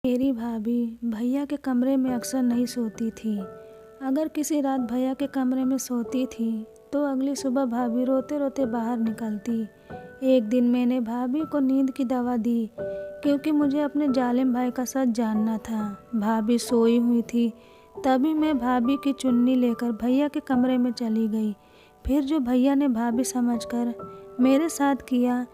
मेरी भाभी भैया के कमरे में अक्सर नहीं सोती थी। अगर किसी रात भैया के कमरे में सोती थी तो अगली सुबह भाभी रोते रोते बाहर निकलती। एक दिन मैंने भाभी को नींद की दवा दी क्योंकि मुझे अपने जालिम भाई का सच जानना था। भाभी सोई हुई थी, तभी मैं भाभी की चुन्नी लेकर भैया के कमरे में चली गई। फिर जो भैया ने भाभी समझकर मेरे साथ किया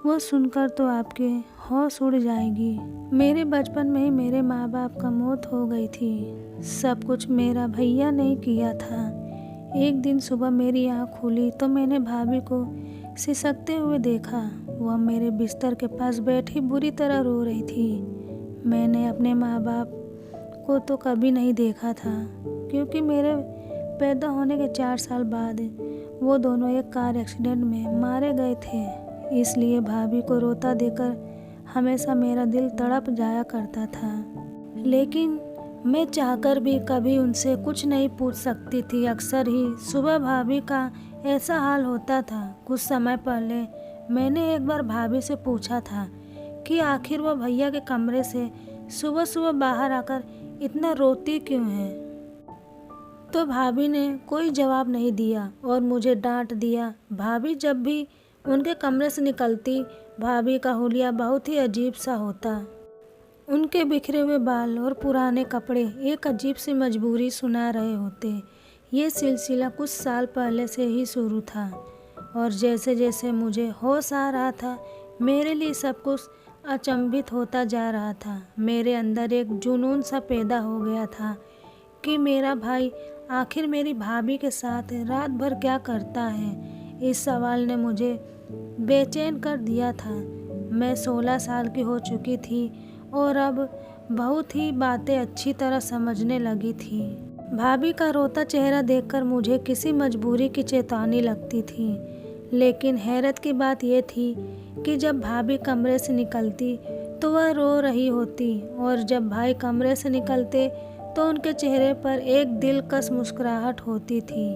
वो सुनकर तो आपके होश उड़ जाएगी। मेरे बचपन में ही मेरे माँ बाप का मौत हो गई थी। सब कुछ मेरा भैया ने किया था। एक दिन सुबह मेरी आँख खुली तो मैंने भाभी को सिसकते हुए देखा। वह मेरे बिस्तर के पास बैठी बुरी तरह रो रही थी। मैंने अपने माँ बाप को तो कभी नहीं देखा था क्योंकि मेरे पैदा होने के 4 साल बाद वो दोनों एक कार एक्सीडेंट में मारे गए थे। इसलिए भाभी को रोता देखकर हमेशा मेरा दिल तड़प जाया करता था। लेकिन मैं चाहकर भी कभी उनसे कुछ नहीं पूछ सकती थी। अक्सर ही सुबह भाभी का ऐसा हाल होता था। कुछ समय पहले मैंने एक बार भाभी से पूछा था कि आखिर वह भैया के कमरे से सुबह सुबह बाहर आकर इतना रोती क्यों है। तो भाभी ने कोई जवाब नहीं दिया और मुझे डांट दिया। भाभी जब भी उनके कमरे से निकलती, भाभी का हुलिया बहुत ही अजीब सा होता। उनके बिखरे हुए बाल और पुराने कपड़े एक अजीब सी मजबूरी सुना रहे होते। ये सिलसिला कुछ साल पहले से ही शुरू था और जैसे जैसे मुझे होश आ रहा था मेरे लिए सब कुछ अचंभित होता जा रहा था। मेरे अंदर एक जुनून सा पैदा हो गया था कि मेरा भाई आखिर मेरी भाभी के साथ रात भर क्या करता है। इस सवाल ने मुझे बेचैन कर दिया था। मैं 16 साल की हो चुकी थी और अब बहुत ही बातें अच्छी तरह समझने लगी थी। भाभी का रोता चेहरा देखकर मुझे किसी मजबूरी की चेतावनी लगती थी। लेकिन हैरत की बात यह थी कि जब भाभी कमरे से निकलती तो वह रो रही होती और जब भाई कमरे से निकलते तो उनके चेहरे पर एक दिलकश मुस्कुराहट होती थी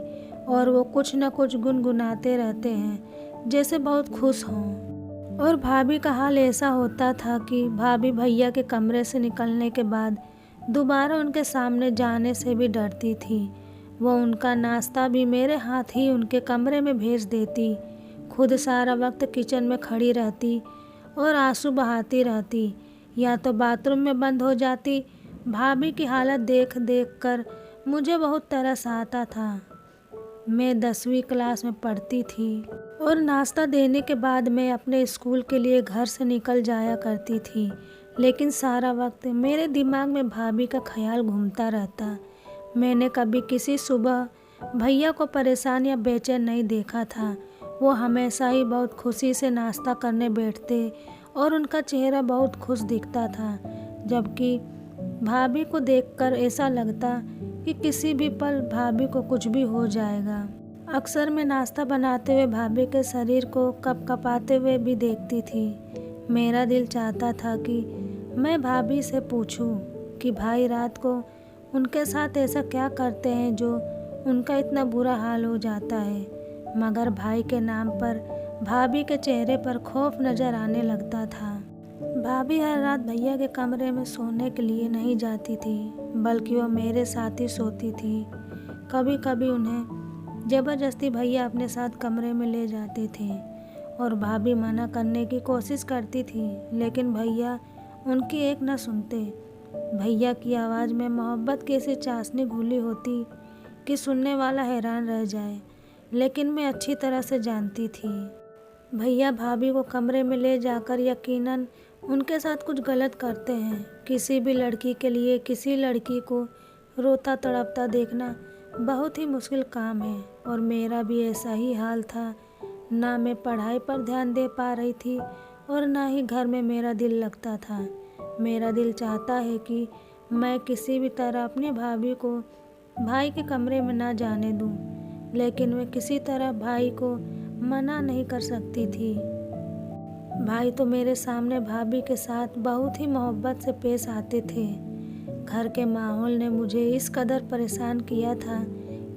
और वो कुछ न कुछ गुनगुनाते रहते हैं जैसे बहुत खुश हों। और भाभी का हाल ऐसा होता था कि भाभी भैया के कमरे से निकलने के बाद दोबारा उनके सामने जाने से भी डरती थी। वो उनका नाश्ता भी मेरे हाथ ही उनके कमरे में भेज देती, खुद सारा वक्त किचन में खड़ी रहती और आंसू बहाती रहती या तो बाथरूम में बंद हो जाती। भाभी की हालत देख देख कर मुझे बहुत तरस आता था। मैं 10वीं क्लास में पढ़ती थी और नाश्ता देने के बाद मैं अपने स्कूल के लिए घर से निकल जाया करती थी। लेकिन सारा वक्त मेरे दिमाग में भाभी का ख्याल घूमता रहता। मैंने कभी किसी सुबह भैया को परेशान या बेचैन नहीं देखा था। वो हमेशा ही बहुत खुशी से नाश्ता करने बैठते और उनका चेहरा बहुत खुश दिखता था, जबकि भाभी को देखकर ऐसा लगता कि किसी भी पल भाभी को कुछ भी हो जाएगा। अक्सर मैं नाश्ता बनाते हुए भाभी के शरीर को कपकपाते हुए भी देखती थी। मेरा दिल चाहता था कि मैं भाभी से पूछूं कि भाई रात को उनके साथ ऐसा क्या करते हैं जो उनका इतना बुरा हाल हो जाता है। मगर भाई के नाम पर भाभी के चेहरे पर खौफ नजर आने लगता था। भाभी हर रात भैया के कमरे में सोने के लिए नहीं जाती थी, बल्कि वो मेरे साथ ही सोती थी। कभी कभी उन्हें ज़बरदस्ती भैया अपने साथ कमरे में ले जाते थे और भाभी मना करने की कोशिश करती थी, लेकिन भैया उनकी एक न सुनते। भैया की आवाज़ में मोहब्बत की ऐसी चाशनी घुली होती कि सुनने वाला हैरान रह जाए। लेकिन मैं अच्छी तरह से जानती थी भैया भाभी को कमरे में ले जाकर यकीनन उनके साथ कुछ गलत करते हैं। किसी भी लड़की के लिए किसी लड़की को रोता तड़पता देखना बहुत ही मुश्किल काम है और मेरा भी ऐसा ही हाल था। ना मैं पढ़ाई पर ध्यान दे पा रही थी और ना ही घर में मेरा दिल लगता था। मेरा दिल चाहता है कि मैं किसी भी तरह अपनी भाभी को भाई के कमरे में ना जाने दूं, लेकिन मैं किसी तरह भाई को मना नहीं कर सकती थी। भाई तो मेरे सामने भाभी के साथ बहुत ही मोहब्बत से पेश आते थे। घर के माहौल ने मुझे इस कदर परेशान किया था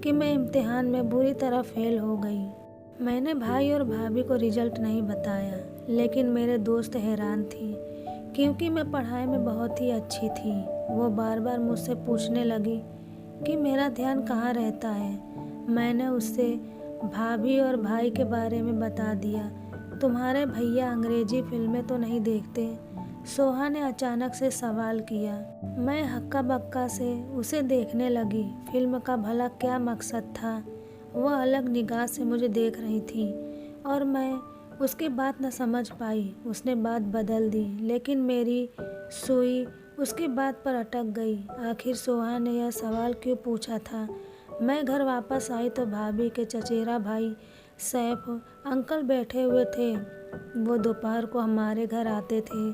कि मैं इम्तिहान में बुरी तरह फेल हो गई। मैंने भाई और भाभी को रिजल्ट नहीं बताया, लेकिन मेरे दोस्त हैरान थी क्योंकि मैं पढ़ाई में बहुत ही अच्छी थी। वो बार बार मुझसे पूछने लगी कि मेरा ध्यान कहाँ रहता है। मैंने उससे भाभी और भाई के बारे में बता दिया। तुम्हारे भैया अंग्रेजी फिल्में तो नहीं देखते? सोहा ने अचानक से सवाल किया। मैं हक्का बक्का से उसे देखने लगी। फिल्म का भला क्या मकसद था? वह अलग निगाह से मुझे देख रही थी और मैं उसकी बात न समझ पाई। उसने बात बदल दी, लेकिन मेरी सुई उसकी बात पर अटक गई। आखिर सोहा ने यह सवाल क्यों पूछा था? मैं घर वापस आई तो भाभी के चचेरा भाई सैफ अंकल बैठे हुए थे। वो दोपहर को हमारे घर आते थे।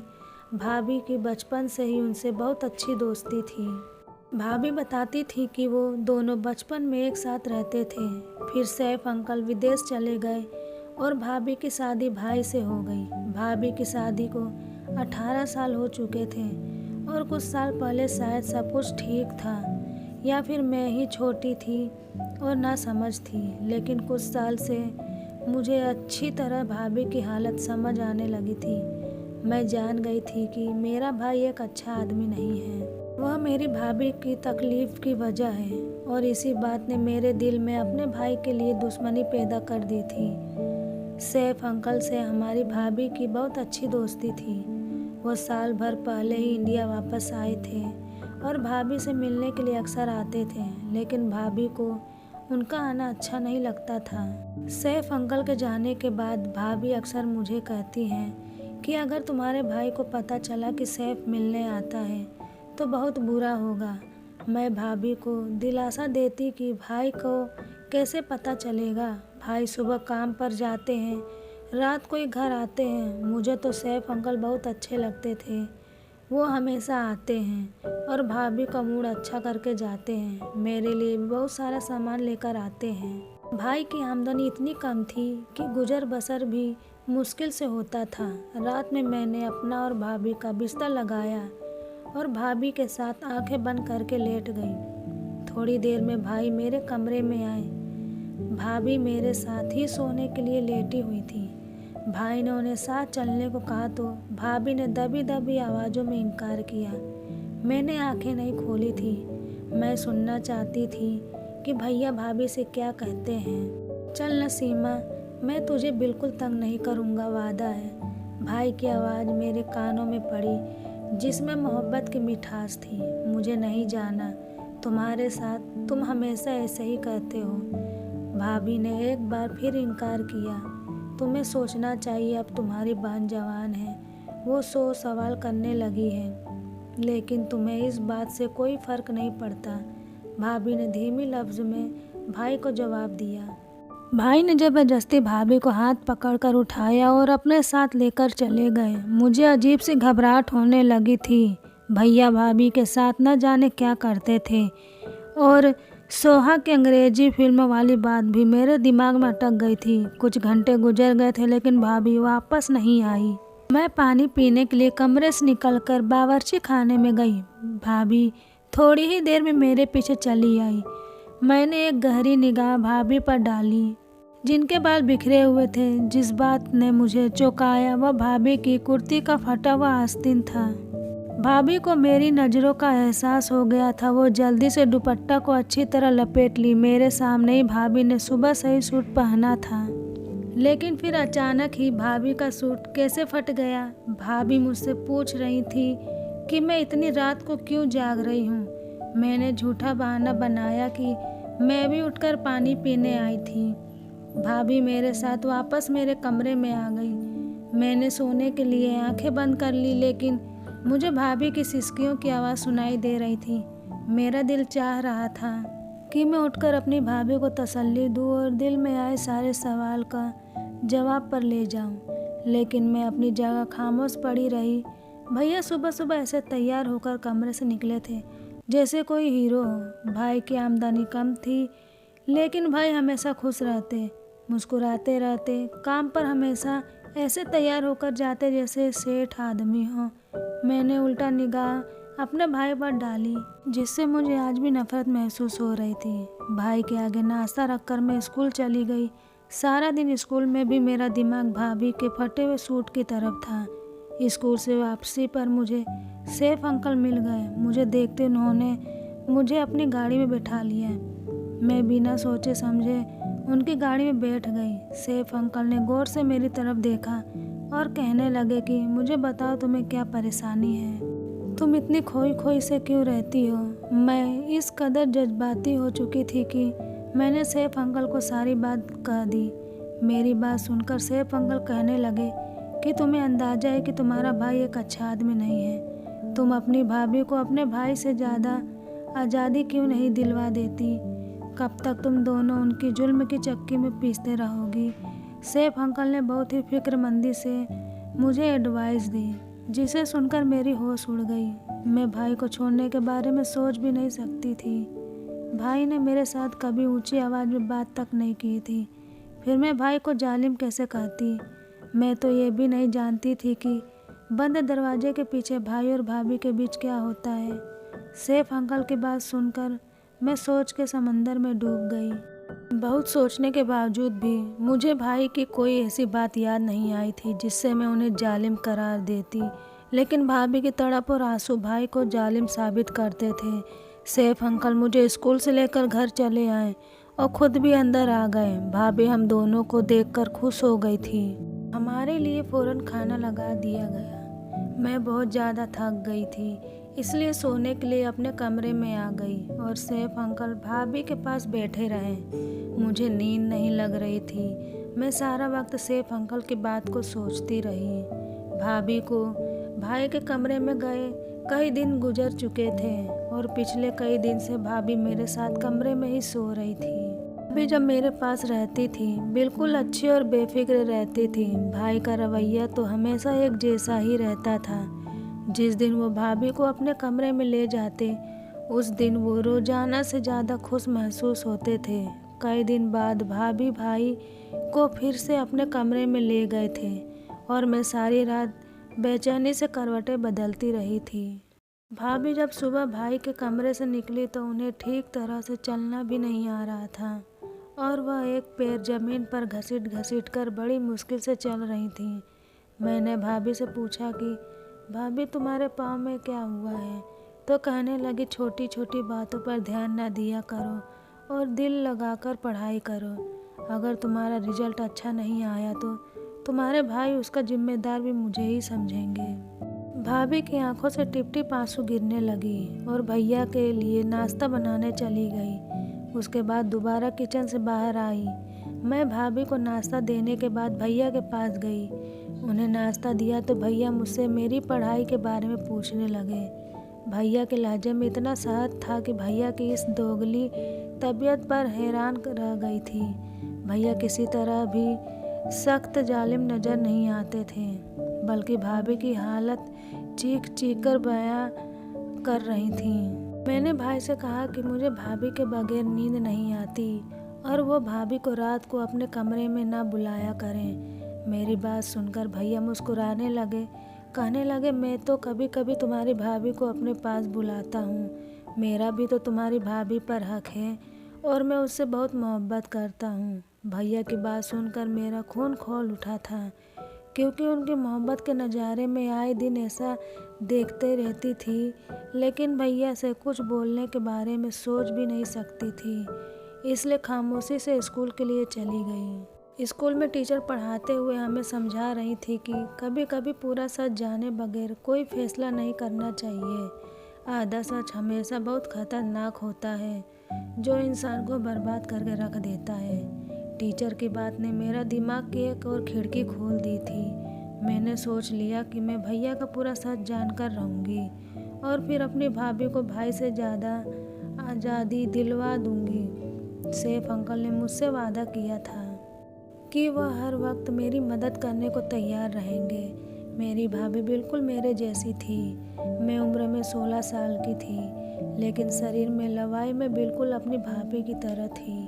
भाभी की बचपन से ही उनसे बहुत अच्छी दोस्ती थी। भाभी बताती थी कि वो दोनों बचपन में एक साथ रहते थे। फिर सैफ अंकल विदेश चले गए और भाभी की शादी भाई से हो गई। भाभी की शादी को 18 साल हो चुके थे और कुछ साल पहले शायद सब कुछ ठीक था, या फिर मैं ही छोटी थी और ना समझ थी। लेकिन कुछ साल से मुझे अच्छी तरह भाभी की हालत समझ आने लगी थी। मैं जान गई थी कि मेरा भाई एक अच्छा आदमी नहीं है। वह मेरी भाभी की तकलीफ की वजह है और इसी बात ने मेरे दिल में अपने भाई के लिए दुश्मनी पैदा कर दी थी। सैफ अंकल से हमारी भाभी की बहुत अच्छी दोस्ती थी। वो साल भर पहले ही इंडिया वापस आए थे और भाभी से मिलने के लिए अक्सर आते थे, लेकिन भाभी को उनका आना अच्छा नहीं लगता था। सैफ अंकल के जाने के बाद भाभी अक्सर मुझे कहती हैं कि अगर तुम्हारे भाई को पता चला कि सैफ मिलने आता है तो बहुत बुरा होगा। मैं भाभी को दिलासा देती कि भाई को कैसे पता चलेगा। भाई सुबह काम पर जाते हैं, रात को ही घर आते हैं। मुझे तो सैफ अंकल बहुत अच्छे लगते थे। वो हमेशा आते हैं और भाभी का मूड अच्छा करके जाते हैं। मेरे लिए भी बहुत सारा सामान लेकर आते हैं। भाई की आमदनी इतनी कम थी कि गुजर बसर भी मुश्किल से होता था। रात में मैंने अपना और भाभी का बिस्तर लगाया और भाभी के साथ आंखें बंद करके लेट गई। थोड़ी देर में भाई मेरे कमरे में आए। भाभी मेरे साथ ही सोने के लिए लेटी हुई थी। भाई ने उन्हें साथ चलने को कहा तो भाभी ने दबी दबी आवाज़ों में इनकार किया। मैंने आंखें नहीं खोली थी। मैं सुनना चाहती थी कि भैया भाभी से क्या कहते हैं। चल न सीमा, मैं तुझे बिल्कुल तंग नहीं करूँगा, वादा है। भाई की आवाज़ मेरे कानों में पड़ी, जिसमें मोहब्बत की मिठास थी। मुझे नहीं जाना तुम्हारे साथ, तुम हमेशा ऐसे ही कहते हो। भाभी ने एक बार फिर इनकार किया। तुम्हें सोचना चाहिए, अब तुम्हारी बहन जवान है, वो 100 सवाल करने लगी है, लेकिन तुम्हें इस बात से कोई फ़र्क नहीं पड़ता। भाभी ने धीमी लफ्ज़ में भाई को जवाब दिया। भाई ने ज़बरदस्ती भाभी को हाथ पकड़कर उठाया और अपने साथ लेकर चले गए। मुझे अजीब सी घबराहट होने लगी थी। भैया भाभी के साथ न जाने क्या करते थे और सोहा की अंग्रेजी फिल्म वाली बात भी मेरे दिमाग में अटक गई थी। कुछ घंटे गुजर गए थे, लेकिन भाभी वापस नहीं आई। मैं पानी पीने के लिए कमरे से निकलकर बावर्ची खाने में गई। भाभी थोड़ी ही देर में मेरे पीछे चली आई। मैंने एक गहरी निगाह भाभी पर डाली, जिनके बाल बिखरे हुए थे। जिस बात ने मुझे चौंकाया वह भाभी की कुर्ती का फटा हुआ आस्तीन था। भाभी को मेरी नज़रों का एहसास हो गया था। वो जल्दी से दुपट्टा को अच्छी तरह लपेट ली। मेरे सामने ही भाभी ने सुबह से ही सूट पहना था, लेकिन फिर अचानक ही भाभी का सूट कैसे फट गया। भाभी मुझसे पूछ रही थी कि मैं इतनी रात को क्यों जाग रही हूँ। मैंने झूठा बहाना बनाया कि मैं भी उठकर पानी पीने आई थी। भाभी मेरे साथ वापस मेरे कमरे में आ गई। मैंने सोने के लिए आंखें बंद कर ली, लेकिन मुझे भाभी की सिसकियों की आवाज़ सुनाई दे रही थी। मेरा दिल चाह रहा था कि मैं उठकर अपनी भाभी को तसल्ली दूं और दिल में आए सारे सवाल का जवाब पर ले जाऊं, लेकिन मैं अपनी जगह खामोश पड़ी रही। भैया सुबह सुबह ऐसे तैयार होकर कमरे से निकले थे जैसे कोई हीरो हो। भाई की आमदनी कम थी, लेकिन भाई हमेशा खुश रहते, मुस्कुराते रहते। काम पर हमेशा ऐसे तैयार होकर जाते जैसे सेठ आदमी हो। मैंने उल्टा निगाह अपने भाई पर डाली, जिससे मुझे आज भी नफरत महसूस हो रही थी। भाई के आगे नाश्ता रखकर मैं स्कूल चली गई। सारा दिन स्कूल में भी मेरा दिमाग भाभी के फटे हुए सूट की तरफ था। स्कूल से वापसी पर मुझे सैफ अंकल मिल गए। मुझे देखते उन्होंने मुझे अपनी गाड़ी में बैठा लिया। मैं बिना सोचे समझे उनकी गाड़ी में बैठ गई। सैफ अंकल ने गौर से मेरी तरफ देखा और कहने लगे कि मुझे बताओ तुम्हें क्या परेशानी है, तुम इतनी खोई खोई से क्यों रहती हो। मैं इस कदर जज्बाती हो चुकी थी कि मैंने सैफ अंकल को सारी बात कह दी। मेरी बात सुनकर सैफ अंकल कहने लगे कि तुम्हें अंदाजा है कि तुम्हारा भाई एक अच्छा आदमी नहीं है। तुम अपनी भाभी को अपने भाई से ज़्यादा आज़ादी क्यों नहीं दिलवा देती। कब तक तुम दोनों उनकी जुल्म की चक्की में पीसते रहोगी। सैफ अंकल ने बहुत ही फिक्रमंदी से मुझे एडवाइस दी, जिसे सुनकर मेरी होश उड़ गई। मैं भाई को छोड़ने के बारे में सोच भी नहीं सकती थी। भाई ने मेरे साथ कभी ऊंची आवाज़ में बात तक नहीं की थी, फिर मैं भाई को जालिम कैसे कहती। मैं तो ये भी नहीं जानती थी कि बंद दरवाजे के पीछे भाई और भाभी के बीच क्या होता है। सैफ अंकल की बात सुनकर मैं सोच के समंदर में डूब गई। बहुत सोचने के बावजूद भी मुझे भाई की कोई ऐसी बात याद नहीं आई थी जिससे मैं उन्हें जालिम करार देती, लेकिन भाभी की तड़प और आंसू भाई को जालिम साबित करते थे। सैफ अंकल मुझे स्कूल से लेकर घर चले आए और खुद भी अंदर आ गए। भाभी हम दोनों को देखकर खुश हो गई थी। हमारे लिए फ़ौरन खाना लगा दिया गया। मैं बहुत ज़्यादा थक गई थी, इसलिए सोने के लिए अपने कमरे में आ गई और सैफ अंकल भाभी के पास बैठे रहे। मुझे नींद नहीं लग रही थी। मैं सारा वक्त सैफ अंकल की बात को सोचती रही। भाभी को भाई के कमरे में गए कई दिन गुजर चुके थे और पिछले कई दिन से भाभी मेरे साथ कमरे में ही सो रही थी। भाभी जब मेरे पास रहती थी बिल्कुल अच्छी और बेफिक्र रहती थी। भाई का रवैया तो हमेशा एक जैसा ही रहता था। जिस दिन वो भाभी को अपने कमरे में ले जाते उस दिन वो रोजाना से ज़्यादा खुश महसूस होते थे। कई दिन बाद भाभी भाई को फिर से अपने कमरे में ले गए थे और मैं सारी रात बेचैनी से करवटें बदलती रही थी। भाभी जब सुबह भाई के कमरे से निकली तो उन्हें ठीक तरह से चलना भी नहीं आ रहा था और वह एक पैर जमीन पर घसीट घसीट कर बड़ी मुश्किल से चल रही थी। मैंने भाभी से पूछा कि भाभी तुम्हारे पाँव में क्या हुआ है, तो कहने लगी छोटी छोटी बातों पर ध्यान ना दिया करो और दिल लगाकर पढ़ाई करो। अगर तुम्हारा रिजल्ट अच्छा नहीं आया तो तुम्हारे भाई उसका जिम्मेदार भी मुझे ही समझेंगे। भाभी की आंखों से टिप टिप आंसू गिरने लगी और भैया के लिए नाश्ता बनाने चली गई। उसके बाद दोबारा किचन से बाहर आई। मैं भाभी को नाश्ता देने के बाद भैया के पास गई। उन्हें नाश्ता दिया तो भैया मुझसे मेरी पढ़ाई के बारे में पूछने लगे। भैया के लहजे में इतना साहस था कि भैया की इस दोगली तबीयत पर हैरान रह गई थी। भैया किसी तरह भी सख्त जालिम नज़र नहीं आते थे, बल्कि भाभी की हालत चीख चीख कर बयां कर रही थी। मैंने भाई से कहा कि मुझे भाभी के बगैर नींद नहीं आती और वो भाभी को रात को अपने कमरे में ना बुलाया करें। मेरी बात सुनकर भैया मुस्कुराने लगे, कहने लगे मैं तो कभी कभी तुम्हारी भाभी को अपने पास बुलाता हूँ। मेरा भी तो तुम्हारी भाभी पर हक है और मैं उससे बहुत मोहब्बत करता हूँ। भैया की बात सुनकर मेरा खून खौल उठा था, क्योंकि उनकी मोहब्बत के नज़ारे में आए दिन ऐसा देखते रहती थी, लेकिन भैया से कुछ बोलने के बारे में सोच भी नहीं सकती थी। इसलिए खामोशी से स्कूल के लिए चली गई। स्कूल में टीचर पढ़ाते हुए हमें समझा रही थी कि कभी कभी पूरा सच जाने बगैर कोई फैसला नहीं करना चाहिए। आधा सच हमेशा बहुत खतरनाक होता है, जो इंसान को बर्बाद करके रख देता है। टीचर की बात ने मेरा दिमाग की एक और खिड़की खोल दी थी। मैंने सोच लिया कि मैं भैया का पूरा सच जानकर रहूँगी और फिर अपनी भाभी को भाई से ज़्यादा आज़ादी दिलवा दूँगी। सैफ अंकल ने मुझसे वादा किया था कि वह हर वक्त मेरी मदद करने को तैयार रहेंगे। मेरी भाभी बिल्कुल मेरे जैसी थी। मैं उम्र में 16 साल की थी, लेकिन शरीर में लवाई में बिल्कुल अपनी भाभी की तरह थी।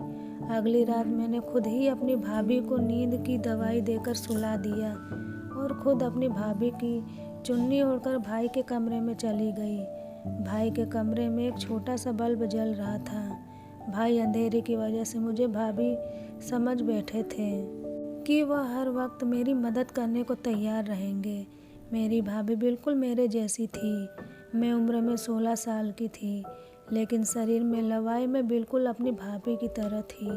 अगली रात मैंने खुद ही अपनी भाभी को नींद की दवाई देकर सुला दिया और खुद अपनी भाभी की चुन्नी ओढ़कर भाई के कमरे में चली गई। भाई के कमरे में एक छोटा सा बल्ब जल रहा था। भाई अंधेरे की वजह से मुझे भाभी समझ बैठे थे कि वह हर वक्त मेरी मदद करने को तैयार रहेंगे। मेरी भाभी बिल्कुल मेरे जैसी थी। मैं उम्र में 16 साल की थी, लेकिन शरीर में लवाई में बिल्कुल अपनी भाभी की तरह थी।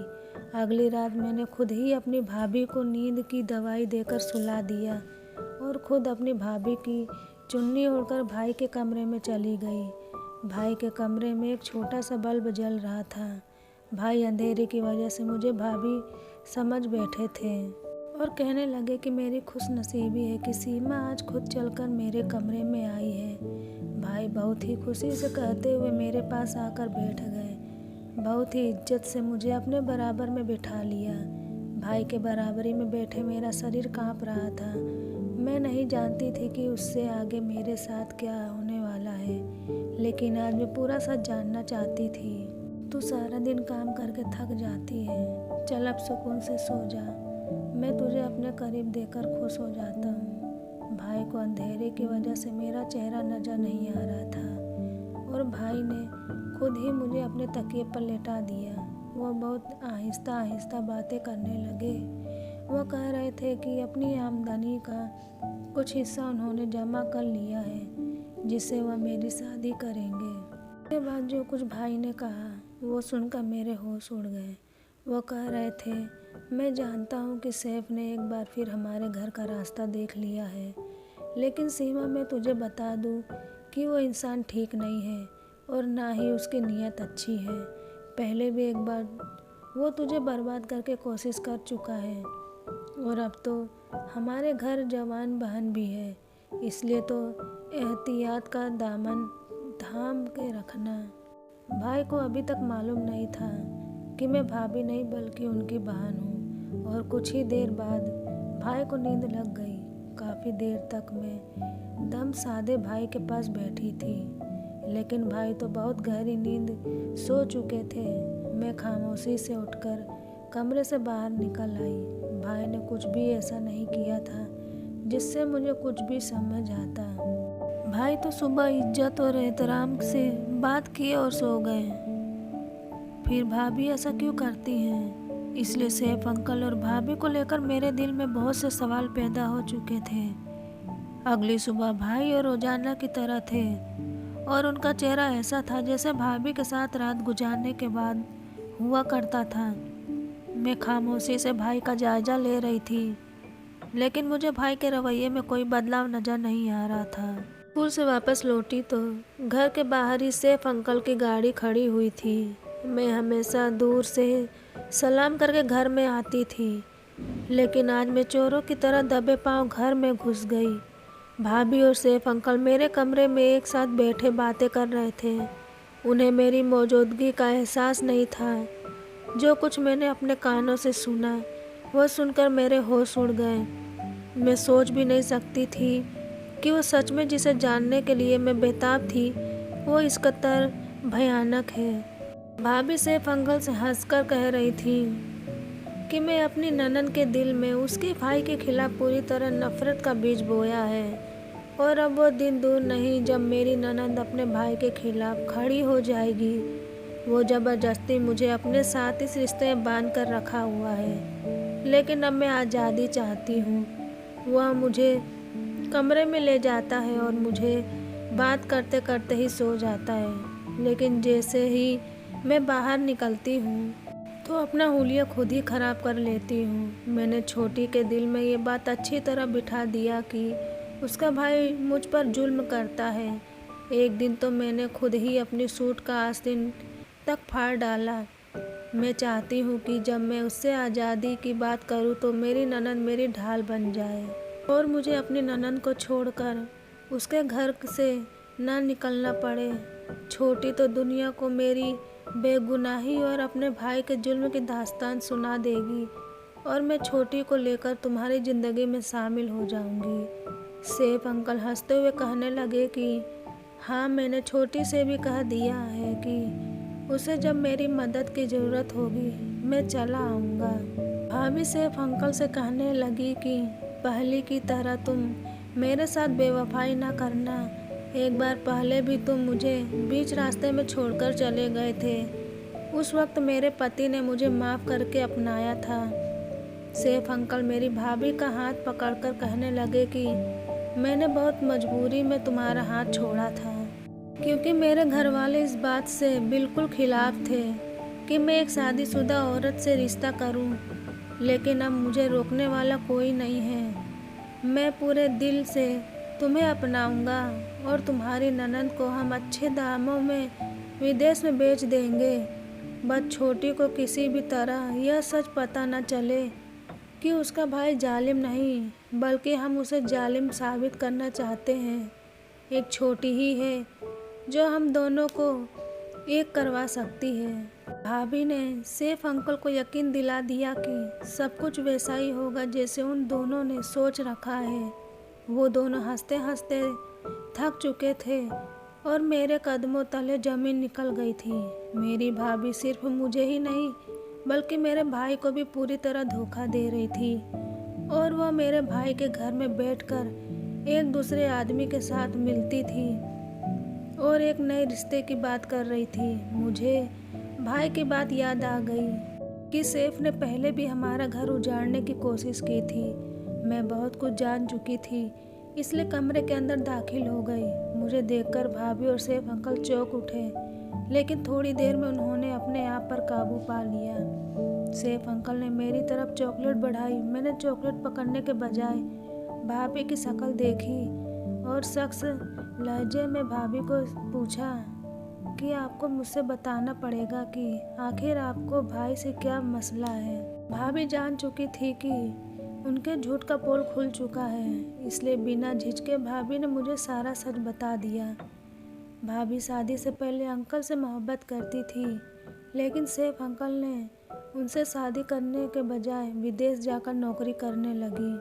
अगली रात मैंने खुद ही अपनी भाभी को नींद की दवाई देकर सुला दिया और खुद अपनी भाभी की चुन्नी ओढ़कर भाई के कमरे में चली गई। भाई के कमरे में एक छोटा सा बल्ब जल रहा था। भाई अंधेरे की वजह से मुझे भाभी समझ बैठे थे और कहने लगे कि मेरी खुशनसीबी है कि सीमा आज खुद चलकर मेरे कमरे में आई है। भाई बहुत ही खुशी से कहते हुए मेरे पास आकर बैठ गए। बहुत ही इज्जत से मुझे अपने बराबर में बिठा लिया। भाई के बराबरी में बैठे मेरा शरीर कांप रहा था। मैं नहीं जानती थी कि उससे आगे मेरे साथ क्या होने वाला है, लेकिन आज मैं पूरा सच जानना चाहती थी। तू सारा दिन काम करके थक जाती है, चल अब सुकून से सो जा। मैं तुझे अपने करीब देखकर खुश हो जाता हूँ। भाई को अंधेरे की वजह से मेरा चेहरा नजर नहीं आ रहा था और भाई ने खुद ही मुझे अपने तकिए पर लेटा दिया। वह बहुत आहिस्ता आहिस्ता बातें करने लगे। वह कह रहे थे कि अपनी आमदनी का कुछ हिस्सा उन्होंने जमा कर लिया है, जिससे वह मेरी शादी करेंगे। उसके बाद जो कुछ भाई ने कहा वो सुनकर मेरे होश उड़ गए। वो कह रहे थे, मैं जानता हूँ कि सैफ ने एक बार फिर हमारे घर का रास्ता देख लिया है, लेकिन सीमा मैं तुझे बता दूँ कि वो इंसान ठीक नहीं है और ना ही उसकी नीयत अच्छी है। पहले भी एक बार वो तुझे बर्बाद करके कोशिश कर चुका है और अब तो हमारे घर जवान बहन भी है, इसलिए तो एहतियात का दामन थाम के रखना। भाई को अभी तक मालूम नहीं था कि मैं भाभी नहीं बल्कि उनकी बहन हूँ और कुछ ही देर बाद भाई को नींद लग गई। काफ़ी देर तक मैं दम साधे भाई के पास बैठी थी, लेकिन भाई तो बहुत गहरी नींद सो चुके थे। मैं खामोशी से उठकर कमरे से बाहर निकल आई। भाई ने कुछ भी ऐसा नहीं किया था जिससे मुझे कुछ भी समझ आता। भाई तो सुबह इज्जत और एहतराम से बात किए और सो गए। फिर भाभी ऐसा क्यों करती हैं? इसलिए सैफ अंकल और भाभी को लेकर मेरे दिल में बहुत से सवाल पैदा हो चुके थे। अगली सुबह भाई और रोजाना की तरह थे और उनका चेहरा ऐसा था जैसे भाभी के साथ रात गुजारने के बाद हुआ करता था। मैं खामोशी से भाई का जायजा ले रही थी, लेकिन मुझे भाई के रवैये में कोई बदलाव नजर नहीं आ रहा था। स्कूल से वापस लौटी तो घर के बाहर ही सैफ अंकल की गाड़ी खड़ी हुई थी। मैं हमेशा दूर से सलाम करके घर में आती थी, लेकिन आज मैं चोरों की तरह दबे पांव घर में घुस गई। भाभी और सैफ अंकल मेरे कमरे में एक साथ बैठे बातें कर रहे थे। उन्हें मेरी मौजूदगी का एहसास नहीं था। जो कुछ मैंने अपने कानों से सुना वह सुनकर मेरे होश उड़ गए। मैं सोच भी नहीं सकती थी कि वो सच में जिसे जानने के लिए मैं बेताब थी वो इस कदर भयानक है। भाभी सैफ अंकल से हंसकर कह रही थी कि मैं अपनी ननद के दिल में उसके भाई के खिलाफ पूरी तरह नफरत का बीज बोया है और अब वो दिन दूर नहीं जब मेरी ननद अपने भाई के खिलाफ खड़ी हो जाएगी। वो ज़बरदस्ती मुझे अपने साथ इस रिश्ते में बांध कर रखा हुआ है, लेकिन अब मैं आज़ादी चाहती हूँ। वह मुझे कमरे में ले जाता है और मुझे बात करते करते ही सो जाता है, लेकिन जैसे ही मैं बाहर निकलती हूँ तो अपना हुलिया खुद ही ख़राब कर लेती हूँ। मैंने छोटी के दिल में ये बात अच्छी तरह बिठा दिया कि उसका भाई मुझ पर जुल्म करता है। एक दिन तो मैंने खुद ही अपनी सूट का आस्तीन तक फाड़ डाला। मैं चाहती हूँ कि जब मैं उससे आज़ादी की बात करूँ तो मेरी ननद मेरी ढाल बन जाए और मुझे अपनी ननद को छोड़कर उसके घर से ना निकलना पड़े। छोटी तो दुनिया को मेरी बेगुनाही और अपने भाई के जुल्म की दास्तान सुना देगी और मैं छोटी को लेकर तुम्हारी ज़िंदगी में शामिल हो जाऊंगी। सैफ अंकल हंसते हुए कहने लगे कि हाँ, मैंने छोटी से भी कह दिया है कि उसे जब मेरी मदद की ज़रूरत होगी मैं चला आऊँगा। भाभी सैफ अंकल से कहने लगी कि पहले की तरह तुम मेरे साथ बेवफाई ना करना। एक बार पहले भी तुम मुझे बीच रास्ते में छोड़कर चले गए थे। उस वक्त मेरे पति ने मुझे माफ़ करके अपनाया था। सैफ अंकल मेरी भाभी का हाथ पकड़कर कहने लगे कि मैंने बहुत मजबूरी में तुम्हारा हाथ छोड़ा था, क्योंकि मेरे घर वाले इस बात से बिल्कुल खिलाफ थे कि मैं एक शादीशुदा औरत से रिश्ता करूं। लेकिन अब मुझे रोकने वाला कोई नहीं है। मैं पूरे दिल से तुम्हें अपनाऊंगा और तुम्हारी ननद को हम अच्छे दामों में विदेश में बेच देंगे। बस छोटी को किसी भी तरह यह सच पता न चले कि उसका भाई जालिम नहीं, बल्कि हम उसे जालिम साबित करना चाहते हैं। एक छोटी ही है जो हम दोनों को एक करवा सकती है। भाभी ने सैफ अंकल को यकीन दिला दिया कि सब कुछ वैसा ही होगा जैसे उन दोनों ने सोच रखा है। वो दोनों हंसते हंसते थक चुके थे और मेरे कदमों तले जमीन निकल गई थी। मेरी भाभी सिर्फ मुझे ही नहीं बल्कि मेरे भाई को भी पूरी तरह धोखा दे रही थी, और वह मेरे भाई के घर में बैठकर एक दूसरे आदमी के साथ मिलती थी और एक नए रिश्ते की बात कर रही थी। मुझे भाई की बात याद आ गई कि सैफ ने पहले भी हमारा घर उजाड़ने की कोशिश की थी। मैं बहुत कुछ जान चुकी थी, इसलिए कमरे के अंदर दाखिल हो गई। मुझे देखकर भाभी और सैफ अंकल चौंक उठे, लेकिन थोड़ी देर में उन्होंने अपने आप पर काबू पा लिया। सैफ अंकल ने मेरी तरफ चॉकलेट बढ़ाई। मैंने चॉकलेट पकड़ने के बजाय भाभी की शक्ल देखी और सख्त लहजे में भाभी को पूछा कि आपको मुझसे बताना पड़ेगा कि आखिर आपको भाई से क्या मसला है। भाभी जान चुकी थी कि उनके झूठ का पोल खुल चुका है, इसलिए बिना झिझके भाभी ने मुझे सारा सच बता दिया। भाभी शादी से पहले अंकल से मोहब्बत करती थी, लेकिन सैफ अंकल ने उनसे शादी करने के बजाय विदेश जाकर नौकरी करने लगी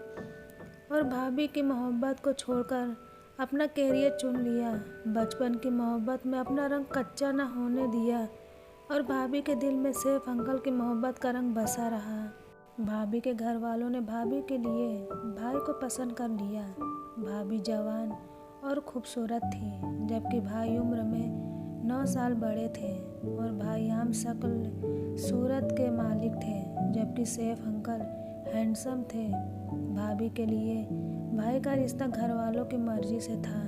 और भाभी की मोहब्बत को छोड़कर अपना कैरियर चुन लिया। बचपन की मोहब्बत में अपना रंग कच्चा न होने दिया और भाभी के दिल में सैफ अंकल की मोहब्बत का रंग बसा रहा। भाभी के घर वालों ने भाभी के लिए भाई को पसंद कर लिया। भाभी जवान और खूबसूरत थी, जबकि भाई उम्र में 9 साल बड़े थे, और भाई आम शक्ल सूरत के मालिक थे, जबकि सैफ अंकल हैंडसम थे। भाभी के लिए भाई का रिश्ता घर वालों की मर्जी से था,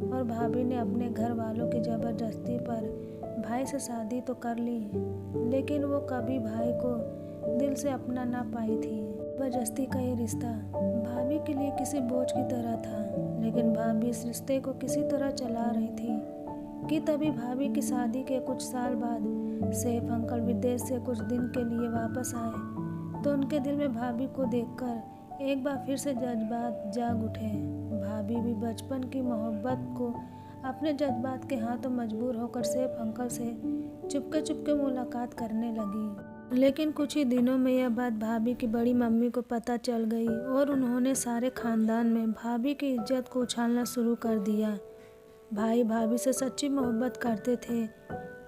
और भाभी ने अपने घर वालों की ज़बरदस्ती पर भाई से शादी तो कर ली, लेकिन वो कभी भाई को दिल से अपना ना पाई थी। ज़बरदस्ती का ये रिश्ता भाभी के लिए किसी बोझ की तरह था, लेकिन भाभी इस रिश्ते को किसी तरह चला रही थी कि तभी भाभी की शादी के कुछ साल बाद सैफ अंकल विदेश से कुछ दिन के लिए वापस आए, तो उनके दिल में भाभी को देखकर एक बार फिर से जज्बात जाग उठे। भाभी भी बचपन की मोहब्बत को अपने जज्बात के हाथों मजबूर होकर सैफ अंकल से चुपके चुपके मुलाकात करने लगी। लेकिन कुछ ही दिनों में यह बात भाभी की बड़ी मम्मी को पता चल गई और उन्होंने सारे खानदान में भाभी की इज्जत को उछालना शुरू कर दिया। भाई भाभी से सच्ची मोहब्बत करते थे,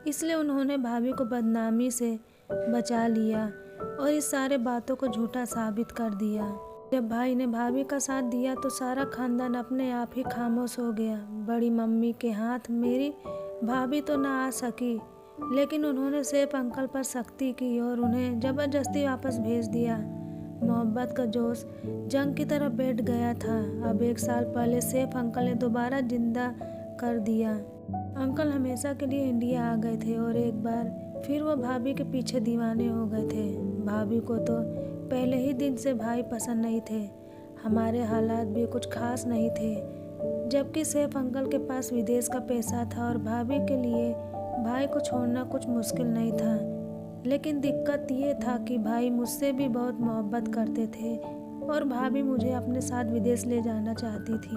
इसलिए उन्होंने भाभी को बदनामी से बचा लिया और इस सारे बातों को झूठा साबित कर दिया। जब भाई ने भाभी का साथ दिया तो सारा खानदान अपने आप ही खामोश हो गया। बड़ी मम्मी के हाथ मेरी भाभी तो ना आ सकी, लेकिन उन्होंने सैफ अंकल पर सख्ती की और उन्हें ज़बरदस्ती वापस भेज दिया। मोहब्बत का जोश जंग की तरह बैठ गया था। अब 1 साल पहले सैफ अंकल ने दोबारा जिंदा कर दिया। अंकल हमेशा के लिए इंडिया आ गए थे और एक बार फिर वो भाभी के पीछे दीवाने हो गए थे। भाभी को तो पहले ही दिन से भाई पसंद नहीं थे। हमारे हालात भी कुछ खास नहीं थे, जबकि सैफ अंकल के पास विदेश का पैसा था और भाभी के लिए भाई को छोड़ना कुछ मुश्किल नहीं था। लेकिन दिक्कत ये था कि भाई मुझसे भी बहुत मोहब्बत करते थे और भाभी मुझे अपने साथ विदेश ले जाना चाहती थी।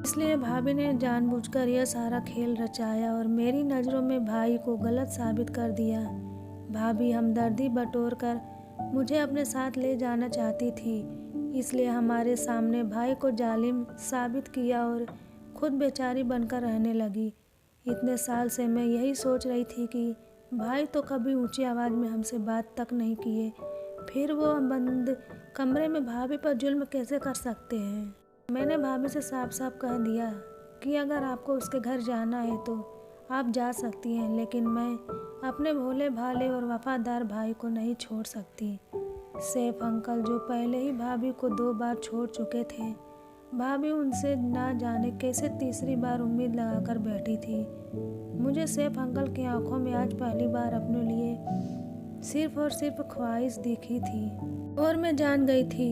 इसलिए भाभी ने जानबूझकर यह सारा खेल रचाया और मेरी नज़रों में भाई को गलत साबित कर दिया। भाभी हमदर्दी बटोर कर मुझे अपने साथ ले जाना चाहती थी, इसलिए हमारे सामने भाई को जालिम साबित किया और खुद बेचारी बनकर रहने लगी। इतने साल से मैं यही सोच रही थी कि भाई तो कभी ऊंची आवाज़ में हमसे बात तक नहीं किए, फिर वो बंद कमरे में भाभी पर जुल्म कैसे कर सकते हैं। मैंने भाभी से साफ साफ कह दिया कि अगर आपको उसके घर जाना है तो आप जा सकती हैं, लेकिन मैं अपने भोले भाले और वफादार भाई को नहीं छोड़ सकती। सैफ अंकल जो पहले ही भाभी को 2 बार छोड़ चुके थे, भाभी उनसे ना जाने कैसे तीसरी बार उम्मीद लगाकर बैठी थी। मुझे सैफ अंकल की आंखों में आज पहली बार अपने लिए सिर्फ और सिर्फ ख्वाहिश दिखी थी और मैं जान गई थी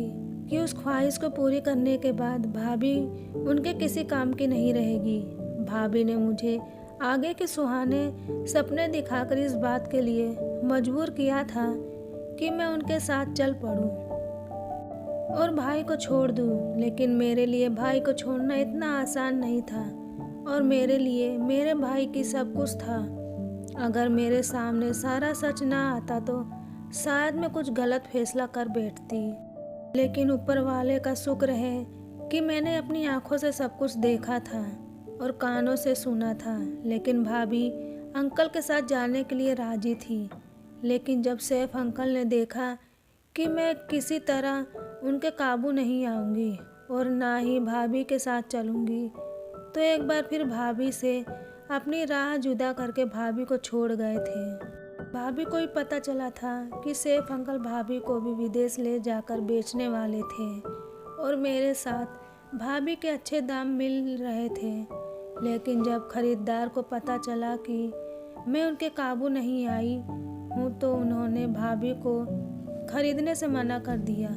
कि उस ख्वाहिश को पूरी करने के बाद भाभी उनके किसी काम की नहीं रहेगी। भाभी ने मुझे आगे के सुहाने सपने दिखाकर इस बात के लिए मजबूर किया था कि मैं उनके साथ चल पड़ूं और भाई को छोड़ दूं, लेकिन मेरे लिए भाई को छोड़ना इतना आसान नहीं था और मेरे लिए मेरे भाई की सब कुछ था। अगर मेरे सामने सारा सच ना आता तो शायद मैं कुछ गलत फैसला कर बैठती, लेकिन ऊपर वाले का शुक्र है कि मैंने अपनी आंखों से सब कुछ देखा था और कानों से सुना था। लेकिन भाभी अंकल के साथ जाने के लिए राजी थी, लेकिन जब सैफ अंकल ने देखा कि मैं किसी तरह उनके काबू नहीं आऊंगी और ना ही भाभी के साथ चलूंगी, तो एक बार फिर भाभी से अपनी राह जुदा करके भाभी को छोड़ गए थे। भाभी को ही पता चला था कि सैफ अंकल भाभी को भी विदेश ले जाकर बेचने वाले थे और मेरे साथ भाभी के अच्छे दाम मिल रहे थे। लेकिन जब खरीदार को पता चला कि मैं उनके काबू नहीं आई हूँ तो उन्होंने भाभी को खरीदने से मना कर दिया।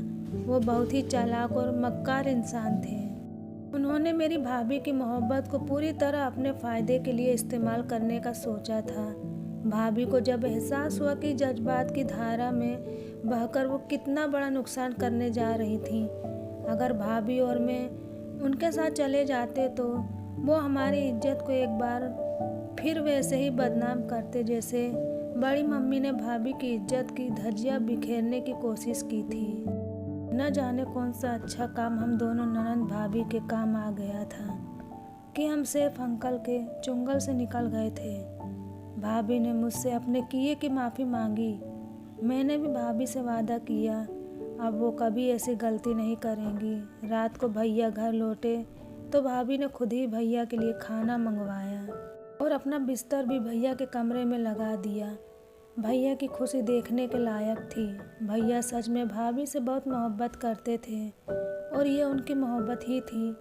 वो बहुत ही चालाक और मक्कार इंसान थे। उन्होंने मेरी भाभी की मोहब्बत को पूरी तरह अपने फ़ायदे के लिए इस्तेमाल करने का सोचा था। भाभी को जब एहसास हुआ कि जज्बात की धारा में बहकर वो कितना बड़ा नुकसान करने जा रही थी, अगर भाभी और मैं उनके साथ चले जाते तो वो हमारी इज्जत को एक बार फिर वैसे ही बदनाम करते जैसे बड़ी मम्मी ने भाभी की इज्जत की धज्जियां बिखेरने की कोशिश की थी। न जाने कौन सा अच्छा काम हम दोनों ननंद भाभी के काम आ गया था कि हम सैफ अंकल के चुंगल से निकल गए थे। भाभी ने मुझसे अपने किए की माफ़ी मांगी। मैंने भी भाभी से वादा किया अब वो कभी ऐसी गलती नहीं करेंगी। रात को भैया घर लौटे तो भाभी ने खुद ही भैया के लिए खाना मंगवाया और अपना बिस्तर भी भैया के कमरे में लगा दिया। भैया की खुशी देखने के लायक थी। भैया सच में भाभी से बहुत मोहब्बत करते थे और ये उनकी मोहब्बत ही थी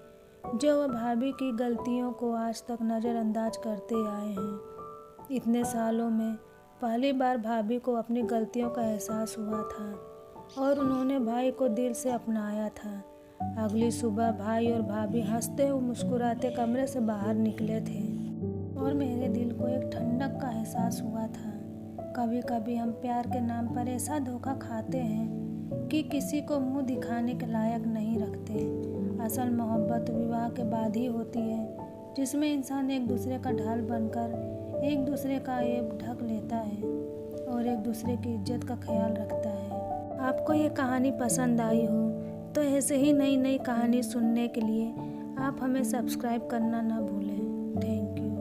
जो वह भाभी की गलतियों को आज तक नज़रअंदाज करते आए हैं। इतने सालों में पहली बार भाभी को अपनी गलतियों का एहसास हुआ था और उन्होंने भाई को दिल से अपनाया था। अगली सुबह भाई और भाभी हंसते हुए मुस्कुराते कमरे से बाहर निकले थे और मेरे दिल को एक ठंडक का एहसास हुआ था। कभी कभी हम प्यार के नाम पर ऐसा धोखा खाते हैं कि किसी को मुंह दिखाने के लायक नहीं रखते। असल मोहब्बत विवाह के बाद ही होती है, जिसमें इंसान एक दूसरे का ढाल बनकर एक दूसरे का ऐब ढक लेता है और एक दूसरे की इज्जत का ख्याल रखता है। आपको ये कहानी पसंद आई हो तो ऐसे ही नई नई कहानी सुनने के लिए आप हमें सब्सक्राइब करना ना भूलें। Thank you.